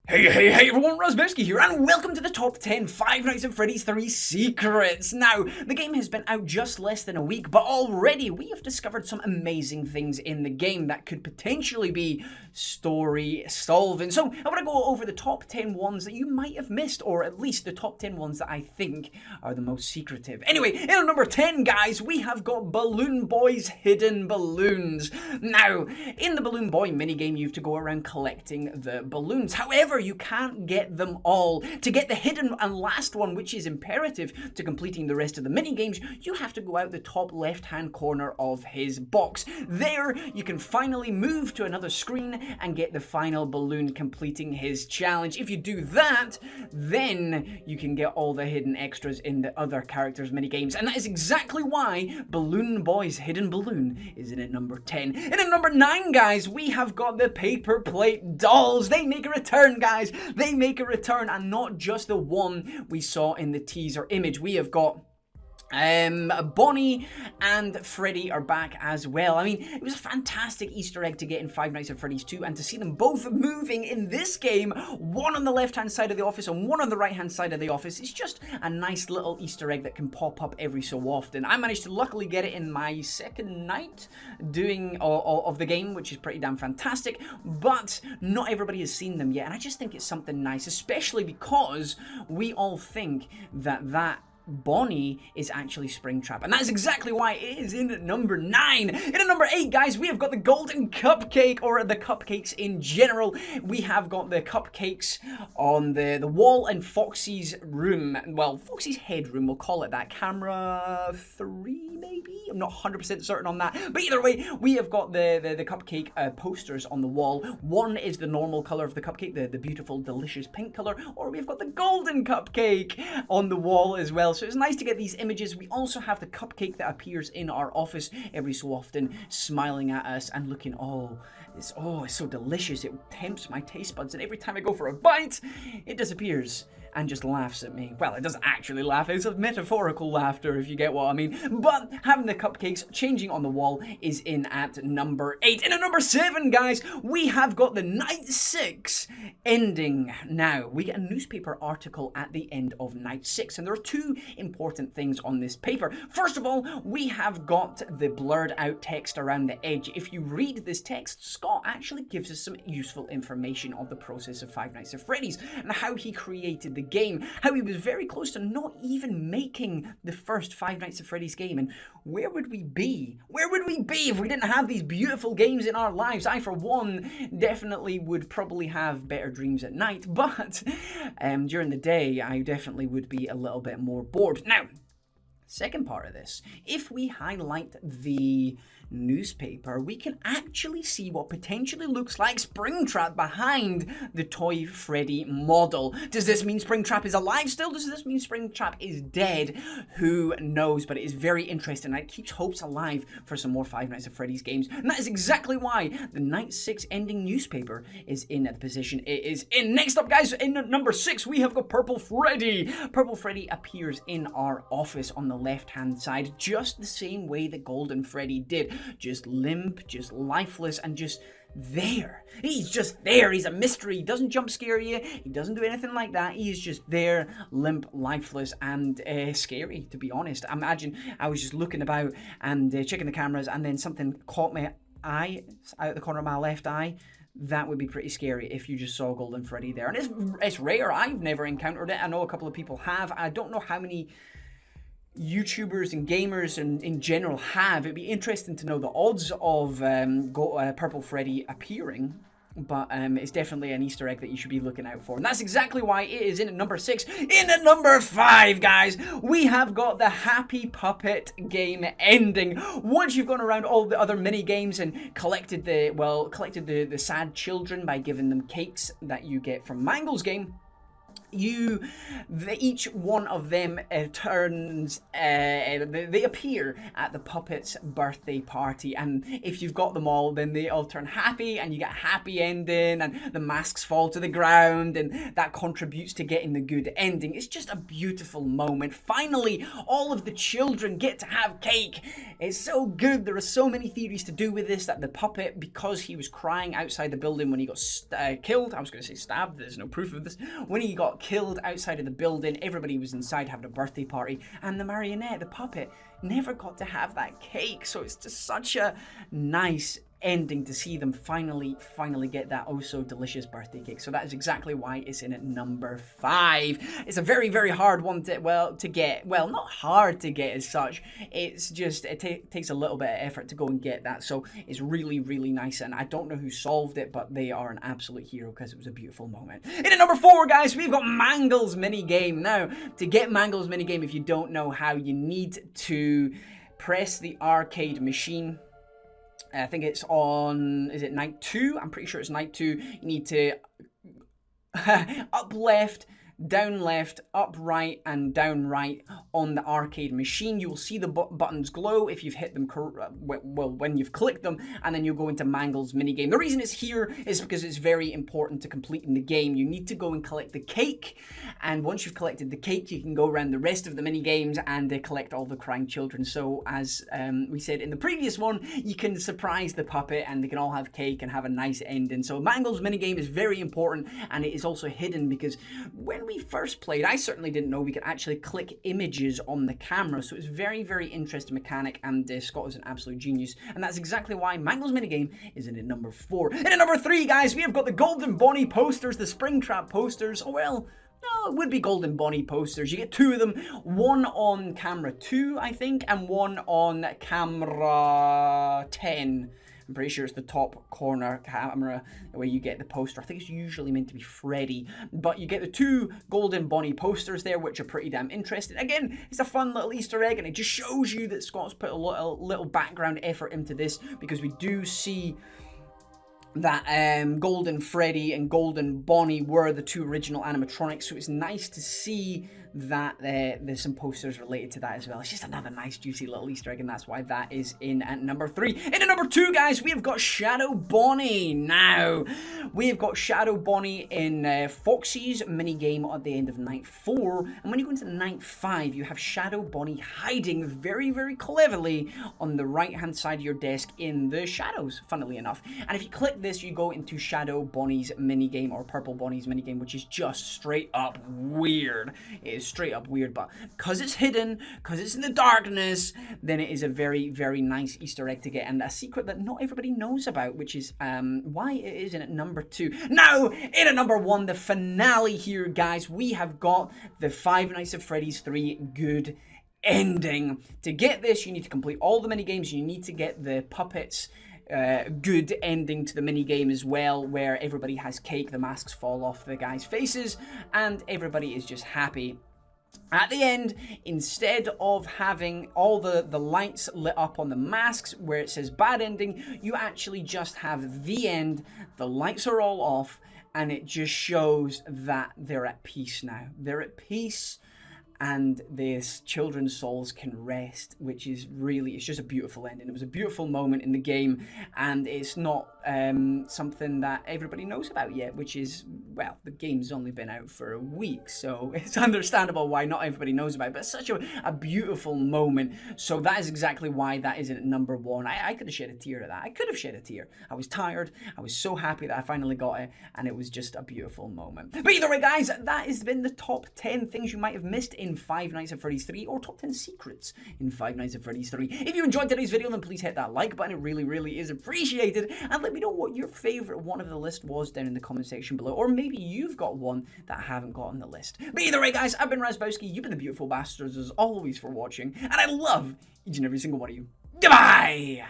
Hey everyone, Rosbowski here, and welcome to the top 10 Five Nights at Freddy's 3 secrets. Now, the game has been out just less than a week, but already we have discovered some amazing things in the game that could potentially be story solving. So, I want to go over the top 10 ones that you might have missed, or at least the top 10 ones that I think are the most secretive. Anyway, in at number 10, guys, we have got Balloon Boy's Hidden Balloons. Now, in the Balloon Boy minigame, you have to go around collecting the balloons. However, you can't get them all. To get the hidden and last one, which is imperative to completing the rest of the minigames, you have to go out the top left-hand corner of his box. There, you can finally move to another screen and get the final balloon completing his challenge. If you do that, then you can get all the hidden extras in the other characters' minigames. And that is exactly why Balloon Boy's Hidden Balloon is in at number 10. And at number 9, guys, we have got the paper plate dolls. They make a return, guys. They make a return, and not just the one we saw in the teaser image. We have got Bonnie and Freddy are back as well. I mean, it was a fantastic Easter egg to get in Five Nights at Freddy's 2, and to see them both moving in this game, one on the left-hand side of the office and one on the right-hand side of the office, is just a nice little Easter egg that can pop up every so often. I managed to luckily get it in my second night doing of the game, which is pretty damn fantastic, but not everybody has seen them yet, and I just think it's something nice, especially because we all think that Bonnie is actually Springtrap, and that is exactly why it is in at number 9. In at number 8, guys, we have got the golden cupcake, or the cupcakes in general. We have got the cupcakes on the wall in Foxy's room. Well, Foxy's headroom, we'll call it that. Camera 3, maybe? I'm not 100% certain on that. But either way, we have got the cupcake posters on the wall. One is the normal color of the cupcake, the beautiful, delicious pink color, or we've got the golden cupcake on the wall as well. So it's nice to get these images. We also have the cupcake that appears in our office every so often, smiling at us and looking, it's so delicious. It tempts my taste buds, and every time I go for a bite, it disappears and just laughs at me. Well, it doesn't actually laugh, it's a metaphorical laughter, if you get what I mean. But having the cupcakes changing on the wall is in at number 8. And at number 7, guys, we have got the Night 6 ending. Now, we get a newspaper article at the end of Night 6, and there are two important things on this paper. First of all, we have got the blurred out text around the edge. If you read this text, Scott actually gives us some useful information on the process of Five Nights at Freddy's and how he created the game, how he was very close to not even making the first Five Nights at Freddy's game. And where would we be? Where would we be if we didn't have these beautiful games in our lives? I, for one, definitely would probably have better dreams at night, but during the day, I definitely would be a little bit more bored. Now, second part of this, if we highlight the newspaper, we can actually see what potentially looks like Springtrap behind the toy Freddy model. Does this mean Springtrap is alive still? Does this mean Springtrap is dead? Who knows, but it is very interesting, and it keeps hopes alive for some more Five Nights at Freddy's games, and that is exactly why the Night 6 ending newspaper is in the position it is in. Next up, guys, in number 6, we have got Purple Freddy. Purple Freddy appears in our office on the left-hand side, just the same way that Golden Freddy did. Just limp, just lifeless, and just there. He's just there. He's a mystery. He doesn't jump scare you. He doesn't do anything like that. He is just there, limp, lifeless, and scary, to be honest. Imagine I was just looking about and checking the cameras, and then something caught my eye out the corner of my left eye. That would be pretty scary if you just saw Golden Freddy there. And it's rare. I've never encountered it. I know a couple of people have. I don't know how many YouTubers and gamers and in general have. It'd be interesting to know the odds of Purple Freddy appearing, but it's definitely an Easter egg that you should be looking out for, and that's exactly why it is in at number 6. In at number 5, guys, we have got the Happy Puppet game ending. Once you've gone around all the other mini games and collected the sad children by giving them cakes that you get from Mangles game, each one of them they appear at the puppet's birthday party, and if you've got them all, then they all turn happy and you get a happy ending and the masks fall to the ground, and that contributes to getting the good ending. It's just a beautiful moment. Finally, all of the children get to have cake. It's so good. There are so many theories to do with this, that the puppet, because he was crying outside the building when he got killed, I was going to say stabbed, there's no proof of this, when he got killed outside of the building, everybody was inside having a birthday party, and the marionette, the puppet, never got to have that cake. So it's just such a nice ending to see them finally get that oh so delicious birthday cake. So that is exactly why it's in at number 5. It's a very, very hard one to get. Well, not hard to get as such. It's just it takes a little bit of effort to go and get that. So it's really, really nice, and I don't know who solved it, but they are an absolute hero because it was a beautiful moment. In at number 4, guys, we've got Mangles Minigame. Now, to get Mangles Minigame, if you don't know how, you need to press the arcade machine. I think it's on, is it night 2? I'm pretty sure it's night 2. You need to up left, down left, up right, and down right on the arcade machine. You will see the buttons glow if you've hit them, well, when you've clicked them, and then you'll go into Mangles Minigame. The reason it's here is because it's very important to completing the game. You need to go and collect the cake, and once you've collected the cake, you can go around the rest of the minigames and collect all the crying children. So, as we said in the previous one, you can surprise the puppet, and they can all have cake and have a nice ending. So, Mangles Minigame is very important, and it is also hidden because when we first played, I certainly didn't know we could actually click images on the camera. So it's very, very interesting mechanic, and Scott is an absolute genius, and that's exactly why Mangles Minigame is in at number 4. In at number 3, guys, we have got the Golden Bonnie posters, the Springtrap posters. Oh, well, no, it would be Golden Bonnie posters. You get 2 of them, one on camera 2, I think, and one on camera 10. I'm pretty sure it's the top corner camera where you get the poster. I think it's usually meant to be Freddy, but you get the 2 Golden Bonnie posters there, which are pretty damn interesting. Again, it's a fun little Easter egg, and it just shows you that Scott's put a little background effort into this, because we do see that Golden Freddy and Golden Bonnie were the 2 original animatronics, so it's nice to see that there's some posters related to that as well. It's just another nice juicy little Easter egg, and that's why that is in at number 3. In at number 2, guys, we have got Shadow Bonnie. Now, we have got Shadow Bonnie in Foxy's minigame at the end of night 4, and when you go into night 5, you have Shadow Bonnie hiding very, very cleverly on the right hand side of your desk in the shadows, funnily enough. And if you click this, you go into Shadow Bonnie's minigame, or Purple Bonnie's minigame, which is just straight up weird. It is straight up weird, but because it's hidden, because it's in the darkness, then it is a very, very nice Easter egg to get, and a secret that not everybody knows about, which is why it is in at number 2. Now, in at number 1, the finale here, guys, we have got the Five Nights at Freddy's 3 good ending. To get this, you need to complete all the minigames. You need to get the puppets good ending to the minigame as well, where everybody has cake, the masks fall off the guys' faces, and everybody is just happy. At the end, instead of having all the lights lit up on the masks where it says bad ending, you actually just have the end, the lights are all off, and it just shows that they're at peace now. They're at peace, and these children's souls can rest, which is really, it's just a beautiful ending. It was a beautiful moment in the game, and it's not something that everybody knows about yet, which is, well, the game's only been out for a week, so it's understandable why not everybody knows about it, but it's such a beautiful moment. So that is exactly why that isn't at number 1. I could have shed a tear at that. I could have shed a tear. I was tired. I was so happy that I finally got it, and it was just a beautiful moment. But either way, guys, that has been the top 10 things you might have missed in Five Nights at Freddy's 3, or top 10 secrets in Five Nights at Freddy's 3. If you enjoyed today's video, then please hit that like button. It really, really is appreciated. And let me know what your favorite one of the list was down in the comment section below. Or maybe you've got one that I haven't got on the list. But either way, guys, I've been Razbowski. You've been the beautiful bastards as always for watching. And I love each and every single one of you. Goodbye!